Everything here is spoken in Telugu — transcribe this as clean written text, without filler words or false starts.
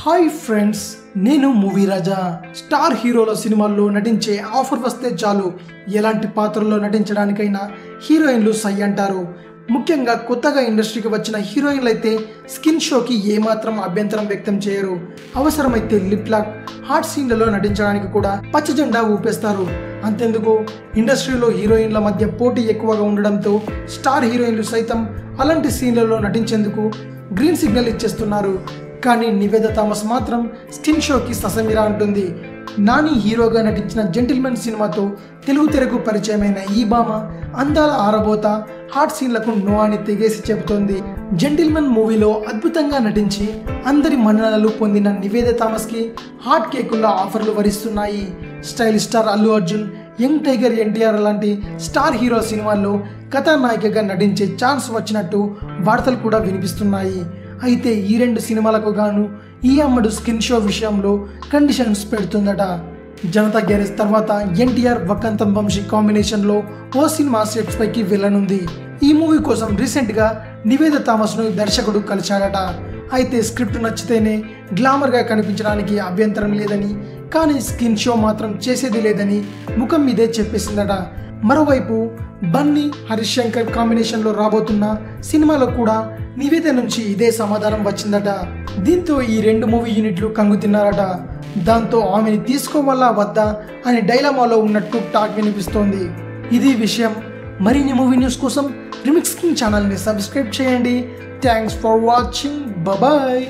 హాయ్ ఫ్రెండ్స్, నేను మూవీ రాజా. స్టార్ హీరోల సినిమాల్లో నటించే ఆఫర్ వస్తే చాలు ఎలాంటి పాత్రల్లో నటించడానికైనా హీరోయిన్లు సై అంటారు. ముఖ్యంగా కొత్తగా ఇండస్ట్రీకి వచ్చిన హీరోయిన్లు అయితే స్కిన్ షోకి ఏమాత్రం అభ్యంతరం వ్యక్తం చేయరు. అవసరమైతే లిప్ లాక్, హాట్ సీన్లలో నటించడానికి కూడా పచ్చ జెండా ఊపేస్తారు. అంతెందుకు, ఇండస్ట్రీలో హీరోయిన్ల మధ్య పోటీ ఎక్కువగా ఉండడంతో స్టార్ హీరోయిన్లు సైతం అలాంటి సీన్లలో నటించేందుకు గ్రీన్ సిగ్నల్ ఇచ్చేస్తున్నారు. కానీ నివేద థామస్ మాత్రం స్కిన్ షోకి ససమిరా అంటుంది. నాని హీరోగా నటించిన జెంటిల్మెన్ సినిమాతో తెలుగు తెరకు పరిచయమైన ఈ భామ అందాల ఆరబోత హాట్ సీన్లకు నో అని తెగేసి చెబుతోంది. జెంటిల్మెన్ మూవీలో అద్భుతంగా నటించి అందరి మన్ననలు పొందిన నివేద థామస్ కి హాట్ కేకుల్లో ఆఫర్లు వరిస్తున్నాయి. Style star Allu Arjun, young tiger NTR లాంటి స్టార్ హీరో సినిమాల్లో కథానాయికగా నటించే ఛాన్స్ వచ్చినట్టు వార్తలు కూడా వినిపిస్తున్నాయి. అయితే ఈ రెండు సినిమాలకు గాను ఈ అమ్మడు స్కిన్ షో విషయంలో కండిషన్స్ పెడుతుందట. జనతా గ్యారేజ్ తర్వాత ఎన్టీఆర్ వక్కంతం వంశీ కాంబినేషన్లో ఓ సినిమా సెట్స్ పైకి వెళ్ళనుంది. ఈ మూవీ కోసం రీసెంట్గా నివేద థామస్ను దర్శకుడు కలిశాడట. అయితే స్క్రిప్ట్ నచ్చితేనే గ్లామర్గా కనిపించడానికి అభ్యంతరం లేదని, కానీ స్కిన్ షో మాత్రం చేసేది లేదని ముఖం మీదే చెప్పేసిందట. మరోవైపు బన్నీ, హరీష్ శంకర్ కాంబినేషన్లో రాబోతున్న సినిమాలో కూడా నివేద నుంచి ఇదే సమాధానం వచ్చిందట. దీంతో ఈ రెండు మూవీ యూనిట్లు కంగు తిన్నారట. దాంతో ఆమెని తీసుకోవాలా వద్దా అనే డైలమాలో ఉన్నట్టు టాక్ వినిపిస్తోంది. ఇది విషయం. మరిన్ని మూవీ న్యూస్ కోసం రిమిక్స్ కింగ్ ఛానల్ని సబ్స్క్రైబ్ చేయండి. Thanks for watching. బాయ్.